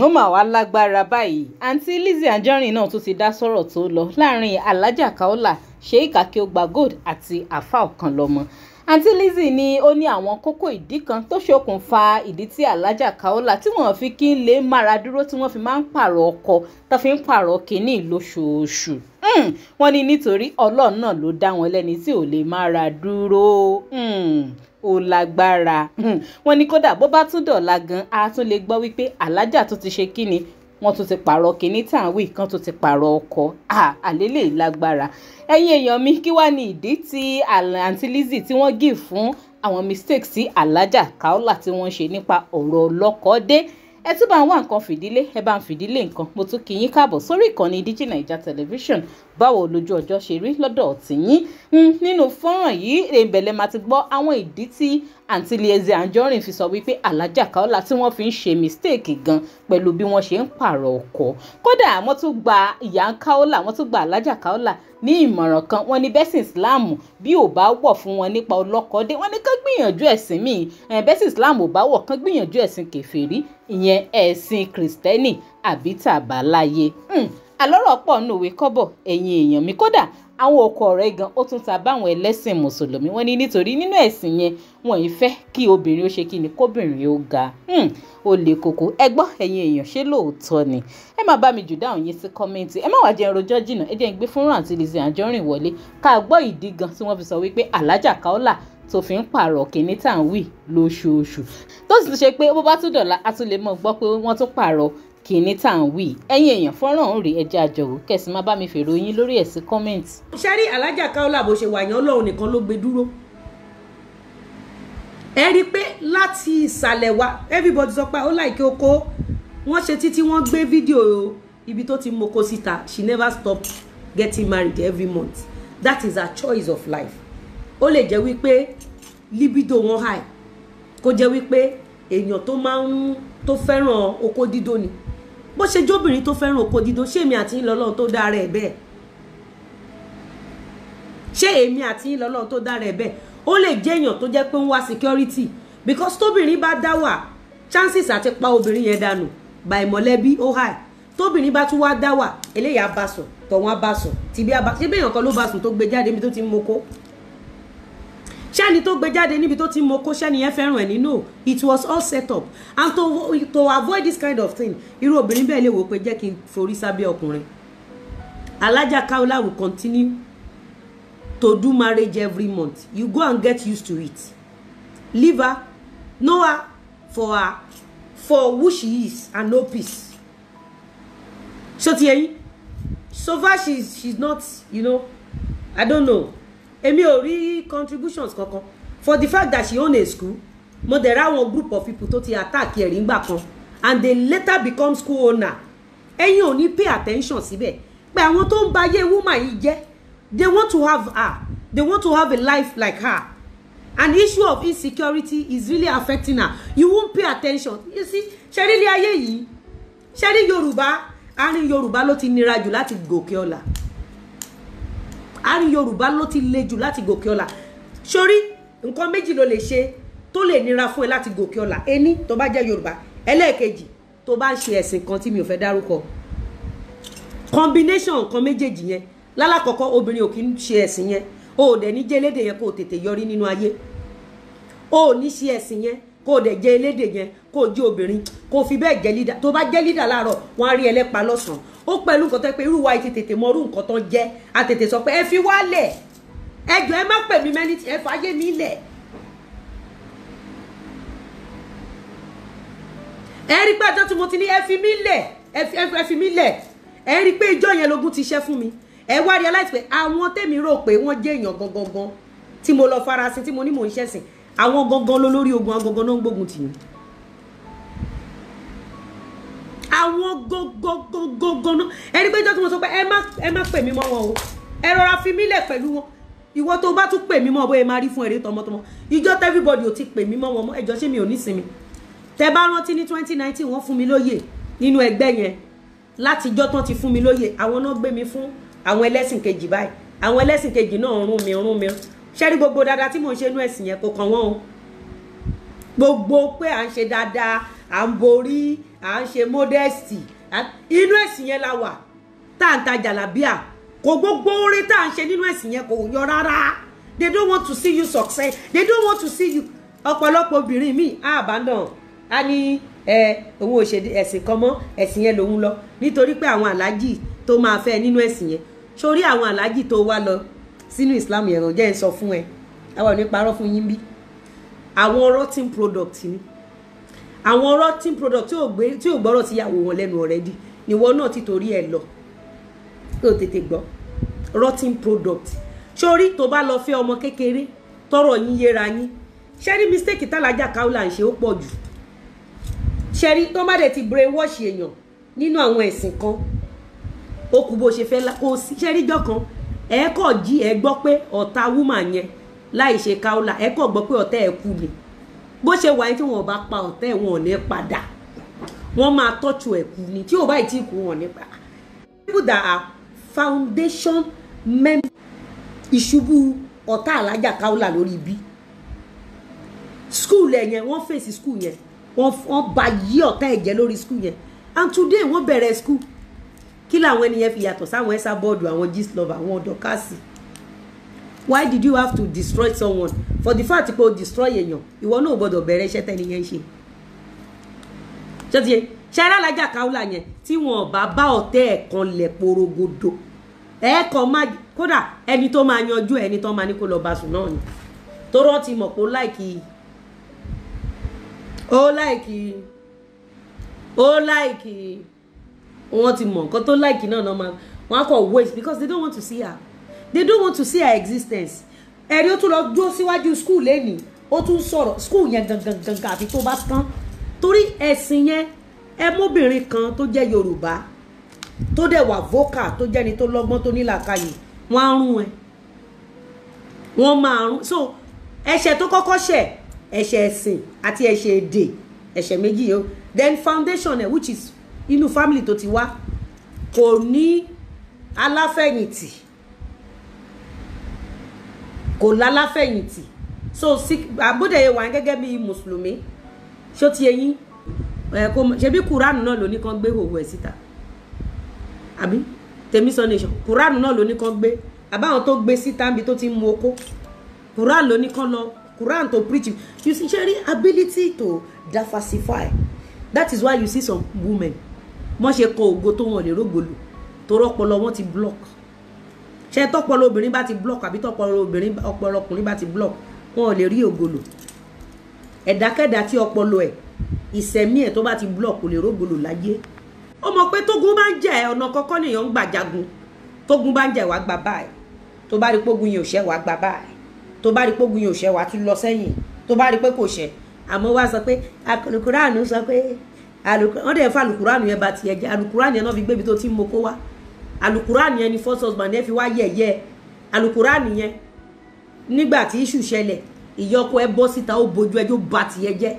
ó mà wá lágbára báyìí àǹtí Lizzy Anjorin náà tún ti dá sọ̀rọ̀ tó lọ láàrin Alhaja Kaola Sheikh Akeugba Gold àti Alfa Okanlọmọ. àǹtí Lizzy ni ó ní àwọn kókó ìdí kan tó ṣokùnfà ìdí tí Alhaja Kaola tí wọ́n fi kí ń lè mára dúró tí wọ́n fi máa ń pààrọ̀ ọkọ tó fi ń pààrọ̀ kínní lóṣooṣù. wọ́n ní nítorí Ọlọ́run náà ló dá wọn lẹ́ni tí ò lè mára dúró. Ó lágbára. wọ́n ní kódà bó bá tún dọ̀la gan a tún lè gbọ́ wípé Alhaja tó ti ṣe kíni wọ́n tún ti pààrọ̀ kínní tá à ń wí kan tó ti pààrọ̀ ọkọ. àlélè lágbára. ẹ̀yin èèyàn mi kí wá ní ìdí tí àǹtí Lizzy tí wọ́n give fún àwọn mistakes tí Alhaja Kaola tí wọ́n ṣe nípa ọ̀rọ̀ ọlọ́kọ̀dé. ẹ tún bá ń wá nǹkan fìdílé ẹ bá ń fìdílé nǹkan mo tún kí yín káàbọ̀ sórí ìkànnì DigiNaija Television. báwo lójú ọjọ́ ṣe rí lọ́dọ̀ tìyín. nínú fọ́nrán yìí ìbẹ̀lẹ̀ máa ti gbọ́ àwọn ìdí tí àǹtí Lizzy Anjorin fi sọ wípé Alhaja Kaola tí wọ́n fi ń ṣe mistake gan pẹ̀lú bí wọ́n ṣe ń pààrọ̀ ọkọ. kódà wọ́n tún gba ìyá Kaola wọ́n tún gba Alhaja Kaola ní ìmọ̀ràn kan. wọ́n ní bẹ́sìn Islam bí ò bá wọ̀ fún wọn nípa ọlọ́kọ̀dé wọ́n ní kán gbìyànjú ẹ̀sìn míì. bẹ́sìn Islam ò bá wọ̀ kán gbìyànjú ẹ̀sìn kèfèrí ìyẹn ẹ̀sìn kìrìsìtẹ́nì àbí tàbáláyé. àlọ́rọ̀ pọ̀ nínú òwe kọ́bọ̀ ẹ̀yin èèyàn mi. kódà àwọn ọkọ rẹ̀ gan ó tún ta báwọn ẹlẹ́sìn mùsùlùmí. wọ́n ní nítorí nínú ẹ̀sìn yẹn wọ́n ì fẹ́ kí obìnrin ó ṣe kí ni kóbìnrin ó ga. ó le koko. ẹ gbọ́ ẹ̀yin èèyàn ṣé lóòótọ́ ni. ẹ máa bá mi jù dáhùn yín sí kọ́mẹ́ǹtì. ẹ má wá jẹ́ rojọ́ jìnnà ẹ jẹ́ ń gbé fúnra àǹtí Lizzy Anjorin wọlé ká gbọ́ ìdí gan tí wọ́n fi sọ wípé Alhaja Kaola tó fi ń pààrọ̀ kìíní tá à ń wí lóṣooṣù. tó sì ṣe pé bó bá tún dọ̀la a tún lè mọ̀ gbọ́ pé wọ́n tún pààrọ̀ kìíní tá à ń wí. ẹ̀yin èèyàn fọ́nrán òun rèé ẹjẹ́ àjọwò kẹ̀sì má bá mi fèrò yín lórí ẹ̀ sí kọ́mẹ́ǹtì. ṣé rí Alhaja Kaola bó ṣe wà yẹn Ọlọ́run nìkan ló gbé dúró. ẹ rí i pé láti ìsàlẹ̀ wa everybody sọ pé ó láìkí oko wọ́n ṣe títí wọ́n gbé fídíò ibi tó ti moko síta. she never stop getting married every month. that is her choice of life. ó lè jẹ́ wípé libido wọn high kó jẹ́ wípé èèyàn tó fẹ́ràn oko dídó ni. bó ṣe jóbìnrin tó fẹ́ràn oko dídó ṣé èmi àti yín lọ́lọ́run tó dára ẹ̀ bẹ́ẹ̀? ṣé èmi àti yín lọ́lọ́run tó dára ẹ̀ bẹ́ẹ̀? ó lè jẹ́ èèyàn tó jẹ́ pé ń wá security because tóbìnrin bá dá wà chances àti pa obìnrin yẹn dànù by mọ̀lẹ́bí ó high. tóbìnrin bá tún wá dá wà eléyà bá sùn tọ̀wọ́n bá sùn tìbí abá ṣé bẹ́ẹ̀ yàn kan ló bá sùn tó gbé jáde níbi tó ti ń moko. ṣẹ́ni tó gbé jáde níbi tó ti ń moko ṣẹ́ni yẹn fẹ́ràn ẹ̀ nínú. it was all set up and to avoid this kind of thing irú obìnrin bẹ́ẹ̀ lè wò pé jẹ́ kí n forí sábẹ́ ọkùnrin. Alhaja Kaola will continue to do marriage every month. You go and get used to it. Leave her, know her for who she is and no peace. So far she's not, I don't know. Èmi ò rí contributions kankan for the fact that she own a school. Mo there are one group of people tó ti attack ẹ̀ nígbà kan and they later become school owner. Ẹ̀yin ò ní pay attention síbẹ̀ pé àwọn tó ń ba ayé woman yìí jẹ́. They want to have her. They want to have a life like her. An issue of insecurity is really affecting her. You won't pay attention. You see, ṣẹ́rí ilé ayé yìí, ṣẹ́rí Yorùbá, àárín Yorùbá ló ti nira jù láti gòkè ọlà. Àárín Yorùbá ló ti le jù láti gòkè ọlà. Sórí, nǹkan méjì ló lè ṣe tó lè nira fún ẹ láti gòkè ọlà. Ení tó bá jẹ́ Yorùbá, ẹlẹ́ẹ̀kejì tó bá ń ṣe ẹ̀sìn kan tí mi ò fẹ́ dárúkọ. Combination nǹkan méjèèjì yẹn. Lálákọ̀ọ́kọ́ obìnrin ò kí ń ṣe ẹ̀sìn yẹn o dẹ̀ ní jẹ́ elédè yẹn kó tètè yọrí nínú ayé o ní ṣe ẹ̀sìn yẹn kó dẹ̀ jẹ́ elédè yẹn kó jẹ́ obìnrin kó fi bẹ́ẹ̀ jẹ́ lídà tó bá jẹ́ lídà láàárọ̀ wọ́n á rí ẹlẹ́pa lọ́sàn-án ó pẹ̀lú nǹkan tó pé irú wa ti tètè mọ irú nǹkan tó ń jẹ́ a tètè sọ pé ẹ fi wá lẹ̀ ẹ jọ̀ọ́ ẹ má pè mí mẹ́ni ẹ fàáyé mi lẹ̀ ẹ rí pé àjọ tí mo ti ní ẹ fi mí lẹ̀ ẹ fi mí lẹ̀ ẹ rí pé ìjọ yẹn lógún ti ṣẹ́ fún mi ẹ wá realize pé àwọn tèmi rò pé wọ́n jẹ́ èèyàn gangan tí mo lọ farasin tí mo ní mò ń ṣẹ̀sìn àwọn gangan ló lórí ogun àwọn gangan náà ń gbógun tì mí àwọn gangan náà ẹ rí pé ìjọ tí mo sọ pé ẹ má pè mí mọ́ wọn o ẹ rọra fi mí lẹ̀ pẹ̀lú wọn ìwọ tó bá tún pè mí mọ́ bóyá máa rí fún èrè tọmọtọmọ ìjọ tí everybody ò ti pè mí mọ́ wọn mọ́ ẹjọ́ ṣé mi ò ní sinmi tẹ bá rántí ní 2019 wọ́n fún mi lóyè nínú ẹgbẹ́ yẹn láti ìjọ tán ti fún mi lóyè àwọn náà gbé mi fún àwọn ẹlẹ́sìn kejì báyìí àwọn ẹlẹ́sìn kejì náà rún mi ṣẹ́rí gbogbo dáadáa tí mò ń ṣe inú ẹ̀sìn yẹn kò kàn wọ́n o gbogbo pé à ń ṣe dáadáa à ń borí à ń ṣe modesty inú ẹ̀sìn yẹn la wà tá à ń ta jàlábíà kò gbogbo oore tá à ń ṣe nínú ẹ̀sìn yẹn kò yọ rárá. They don't want to see you success. They don't want to see you. Ọ̀pọ̀lọpọ̀ obìnrin mi abandon a ní òun ò ṣe ẹ̀sìn kan mọ́ ẹ̀sìn yẹn lòun lọ nítorí pé àwọn aláàjì tó máa fẹ́ nínú ẹ̀sìn yẹn sórí àwọn aláàjì tó wá lọ sínú Islam yẹn ràn jẹ́ ń sọ fún ẹ àwọn ò ní parọ́ fún yín bí àwọn rotten product ni àwọn rotten product tí ò gbọ́rọ̀ síyàwó wọn lẹ́nu already níwọ náà ti torí ẹ lọ tó tètè gbọ́ rotten product sórí tó bá lọ fẹ́ ọmọ kékeré tọrọ yín yéra yín ṣẹ́rí mistake tálájà Kaola ń ṣe ó pọ̀ jù ṣẹ́rí tó bá dẹ̀ ti brainwash èèyàn nínú àwọn ẹ̀sìn kan ó kú bó ṣe fẹ́ kó ṣẹ́rí jọ kan ẹ kọ̀ jí ẹ gbọ́ pé ọ̀tá woman yẹn láì ṣe Kaola ẹ kọ̀ gbọ́ pé ọ̀tá ẹ kú ni bó ṣe wáyé tí wọn bá pa ọ̀tá ẹ wọn ò ní padà wọn máa tọ́jú ẹ kú ni tí ò bá ì tí kú wọn nípa people that are foundation members ìṣubú ọ̀tá alájà Kaola lórí ibi school yẹn wọ́n fèsì school yẹn wọ́n bá yí ọ̀tá ẹ̀jẹ̀ lórí school yẹn and today wọ́n bẹ̀rẹ̀ school kí làwọn ènìyàn fi yàtọ̀ sáwọn ẹ̀sà bọ́ọ̀dù àwọn Gistlover àwọn ọ̀dọ́kásì. Why did you have to destroy someone for the fact pé o destroy èèyàn ìwọ náà gbọ́dọ̀ bẹ̀rẹ̀ iṣẹ́ tẹ́ni yẹn ṣe. ṣé ṣẹ́rẹ́ alájà Kaola yẹn tí wọn bá bá ọ̀tẹ́ ẹ̀ kan lẹ̀ porogodo ẹ̀ẹ́kan má kódà ẹni tó máa yanjú ẹni tó máa ní kó lọ bá sùn náà ni tó rántí mọ̀ pé ó láìkì wọ́n ti mọ̀ nǹkan tó láìkì náà náà máa wọ́n á kọ̀ waste because they don't want to see her her existence ẹ̀rí ó tún lọ dúró síwájú school lẹ́nìí ó tún sọ̀rọ̀ school yẹn gangan àfi tó bá tán torí ẹ̀sìn yẹn ẹ mọ́bìnrin kan tó jẹ́ Yorùbá tó dẹ̀ wà vocal tó jẹ́ni tó lọ́gbọ́n tó ní làákàyè wọ́n á rún ẹ wọ́n máa rún so ẹ̀ṣẹ̀ tó kọ́kọ́ ṣẹ̀ ẹ̀ṣẹ̀ ẹ̀sìn àti ẹ̀ṣẹ̀ èdè ẹ̀ṣẹ̀ méjì yìí then foundation ẹ̀ which is inú family tó ti wá kò ní aláfẹ̀yìntì kò láláfẹ̀yìntì so àbúdẹ̀yẹ wà gẹ́gẹ́ bí mùsùlùmí ṣó ti eyín ṣe bí kùránù náà ló ní kán gbé hòhò ẹ̀ síta àbí Tèmísọ nation kùránù náà ló ní kán gbé àbáwọn tó gbé síta níbi tó ti ń mu okó kùránù ló ní kán lọ kùránù tó preach you see sharing ability to diversify that is why you see some women wọ́n ṣe kọ ògo tó wọn lè rógbòlò tó rọpọlọ wọn ti block ṣe tọpọlọ obìnrin bá ti block àbí tọpọlọ ọkùnrin bá ti block wọn ò lè rí ògolo ẹ̀dákẹ́dá tí ọpọlọ ẹ̀ ìsẹ̀mí ẹ̀ tó bá ti block kò lè rógbòlò láyé ó mọ̀ pé tógun bá ń jẹ́ ọ̀nà kọ́kọ́ nìyàn ń gbà jagun tógun bá ń jẹ́ wàá gbà báyìí tó bá rí pógun yìí ò ṣẹ́ wàá gbà báyìí tó bá rí pógun yìí ò ṣẹ́ wàá tún lọ sẹ́yìn tó bá rí pé kò ṣẹ́ àmọ́ wá sọ pé alukuraanu sọ pé wọ́n dẹ̀ fa alukuraanu yẹn bá tiẹ̀ jẹ́ alukuraanu yẹn náà fi gbébi tó ti ń mokó wá alukuraanu yẹn ni first husband yẹn fi wá yẹ̀yẹ́ alukuraanu yẹn nígbà tí iṣu ṣẹlẹ̀ ìyọkọ ẹ bọ́ síta ó bojú ẹjọ́ bá tiẹ̀ jẹ́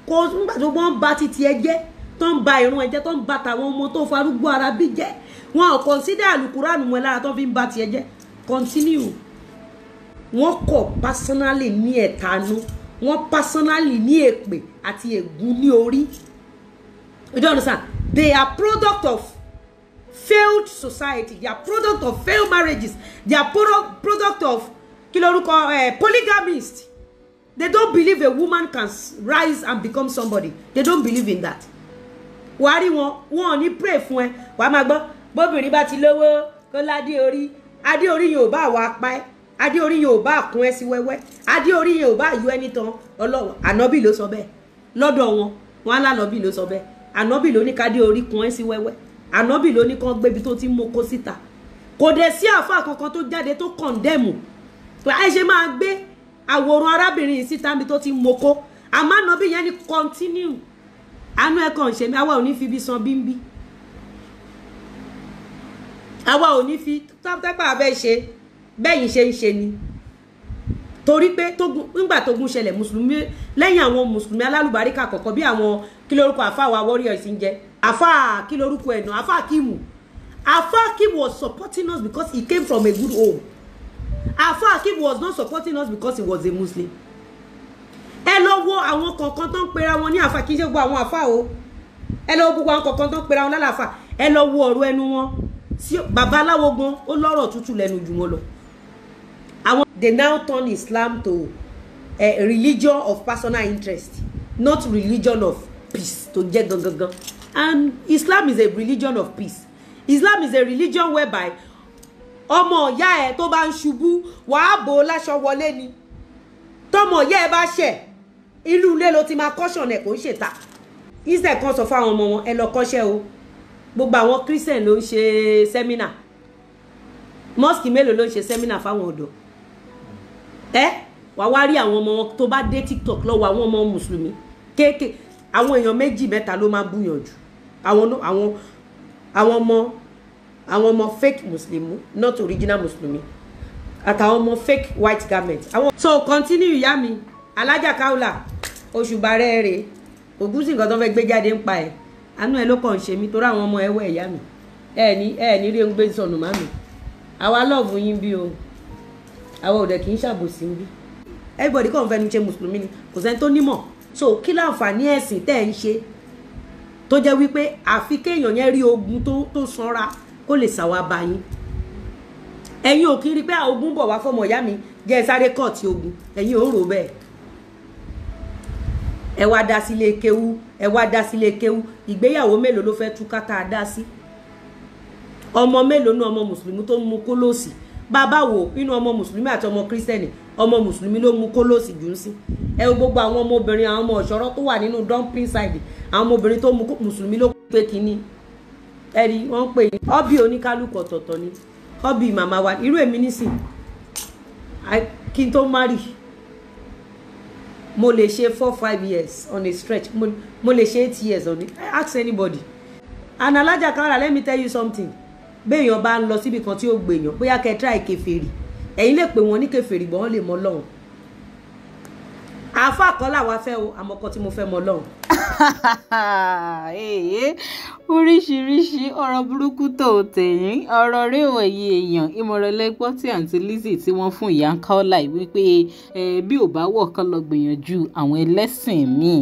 kó nígbà tó wọ́n bá ti tiẹ̀ jẹ́ tó ń ba irun ẹ̀jẹ̀ tó ń ba tàwọn ọmọ tó farúgbó ara bí jẹ́ wọn ò consider alukuraanu wọn lára tó fi ń ba tiẹ̀ jẹ́ continue wọ́n kọ̀ personally ní ẹ̀tanú wọ́n personally ní èpè àti ègún ní orí. You don't understand? They are product of failed society. They are product of failed marriages. They are product of polygamists. They don't believe a woman can rise and become somebody. They don't believe in that. Wari wọ́n ní pray fún ẹ. Wàá máa gbọ́ bóbìnrin bá ti lówó kó ládé orí. Adé orí yóò bá wà pa ẹ́. Adé orí yóò bá kún ẹ sí wẹ́wẹ́. Adé orí yóò bá yọ ẹni tán. Ọlọ́run ànábì ló sọ bẹ́ẹ̀. Lọ́dọ̀ wọn á lánàbì ló sọ bẹ́ẹ̀. Ànábì ló ní kádé orí kún ẹ sí wẹ́wẹ́. Ànábì ló ní kán gbébi tó ti ń moko síta. Kò dẹ̀ sí àfáà kankan tó jáde tó condemn. Pé ẹ ṣe máa gbé àwòrán arábìnrin yìí síta níbi tó ti ń moko. Àmọ́ ànábì yẹn ni continue. Àánú ẹ̀ kàn ṣe mí àwa ò ní fi bí san bímbí. Àwa ò ní fi tápá abẹ́ ṣe bẹ́yìn ṣe ń ṣe ni. Torí pé nígbà tógun ṣẹlẹ̀ mùsùlùmí lẹ́yìn àwọn mùsùlùmí alálùbáríkà kọ̀ọ̀kan bí àwọn kí lórúkọ àfáà wa warriors ń jẹ́ àfáà kí lórúkọ ẹ̀nà àfáà Kímù. Àfáà Kímù was supporting us because he came from a good home. Àfáà Kímù was not supporting us because he was a Muslim. ẹ lọ wo àwọn kọ̀ọ̀kan tó ń pera wọn ní àfà kì í ṣe gbogbo àwọn àfà o ẹ lọ wo gbogbo àwọn kọ̀ọ̀kan tó ń pera wọn lálàáfà ẹ lọ wo ọ̀rọ̀ ẹnu wọn sí babaláwo gan ó lọ́rọ̀ tútù lẹ́nu jù wọn lọ. àwọn they now turn Islam to a religion of personal interest not religion of peace tó jẹ́ gangan and Islam is a religion of peace. Islam is a religion whereby ọmọ ìyá ẹ tó bá ń ṣubú wàá bò láṣọ wọlé ni tọmọ ìyá ẹ bá ṣẹ̀ inú ilé ló ti máa caution ẹ kò ń ṣètà Israel kan sọ fáwọn ọmọ wọn ẹ lọ kọ́ṣẹ́ o gbogbo àwọn Christian ló ń ṣe seminar mosque mélòó ló ń ṣe seminar fáwọn ọ̀dọ́ wàá wá rí àwọn ọmọ wọn tó bá dé TikTok lọ́wọ́ àwọn ọmọ mùsùlùmí kéèké àwọn èèyàn méjì mẹ́ta ló máa búyàn jù àwọn ọmọ fake muslim not original muslimi àtàwọn ọmọ fake white garment so continue ìyá mi Alájà Kaola Òṣùbà rẹ̀ ògúnsì nǹkan tó fẹ́ gbé jáde ń pa ẹ̀ àánú ẹ̀ ló kàn ń ṣe mí torí àwọn ọmọ ẹ̀wọ̀ ẹ̀yá mi ẹ̀ ní rí ń gbé sọnù má mi àwa lọ́ọ̀fù yín bí o àwa ò dẹ̀ kì í ṣàbòsí ń bí everybody kàn fẹ́ nu ṣe mùsùlùmí ni kò sẹ́ni tó nímọ̀ so kí láǹfààní ẹ̀sìn tẹ́ ẹ̀ ń ṣe tó jẹ́ wípé àfi kéèyàn yẹn rí ogun tó sanra kó lè ṣàwà bá yín ẹ̀yin ò kí rí pé ogun bọ̀ wá fọmọ ìyá mi jẹ́ sáré kọ́ọ̀tì ogun ẹ̀yin ò rò bẹ́ẹ̀ ẹ wá dá sílé kéwú ìgbéyàwó mélòó ló fẹ́ túká tá a dá sí ọmọ mélòó ní ọmọ mùsùlùmí tó mú kólóòsì bàbá wo inú ọmọ mùsùlùmí àti ọmọ kírísítẹ́nì ọmọ mùsùlùmí ló mú kólóòsì jù ú sí ẹ wo gbogbo àwọn ọmọbìnrin àwọn ọmọ ọ̀ṣọ́rọ́ tó wà nínú dumping side àwọn ọmọbìnrin tó mú mùsùlùmí ló pé kínní ẹ̀rí wọ́n pè é hobby oníkálukú ọ̀tọ̀ọ̀tọ̀ ni hobby màmá wa irú èmi nísìn kí n tó marry mo lè ṣe 4-5 years on a stretch mo lè ṣe 8 years on it ask anybody and Alájà Kaola let me tell you something béèyàn bá ń lọ síbi kan tí ó gbèyàn bóyá kẹ́ try kèfèrí ẹ̀yin lè pè wọ́n ní kèfèrí bọ́n lè mọ Ọlọ́run àáfà kan làwa fẹ́ o àmọ́kọ́ tí mo fẹ́ mọ Ọlọ́run. oríṣiríṣi ọ̀rọ̀ burúkú tó tẹ̀yìn ọ̀rọ̀ rí òye èèyàn ìmọ̀ràn lẹ́gbọ́ tí àǹtí Lizzy tí wọ́n fún ìyá Kaola wípé bí ò bá wọ̀ kán lọ gbìyànjú àwọn ẹlẹ́sìn míì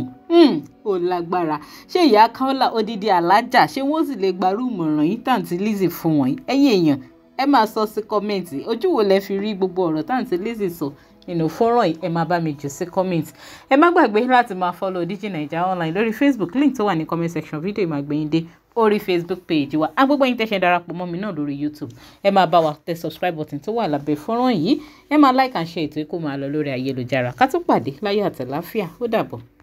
ó lágbára ṣé ìyá Kaola odidi alájà ṣé wọ́n sì lè gbarú ìmọ̀ràn yìí tàǹtí Lizzy fún wọn ẹ̀yin èèyàn ẹ máa sọ sí kọ́mẹ́ǹtì ojú wo lẹ fi rí gbogbo ọ̀rọ̀ tàǹtí Lizzy sọ nínú fọ́nrán yìí ẹ máa bá mi jù sí comment ẹ má gbàgbé láti máa follow DigiNaija online lórí Facebook link tó wà ní comment section fídíò ìmàgbẹ́yìn dé orí Facebook page wa agbègbè yín tẹ̀sẹ̀ darapọ̀ mọ́ mi náà lórí YouTube ẹ máa bá wa tẹ subscribe button tó wà lábẹ́ fọ́nrán yìí ẹ máa like and share ètò kó máa lọ lórí ayélujára ká tún pàdé láyọ̀ àtàláfíà ó dàbọ̀.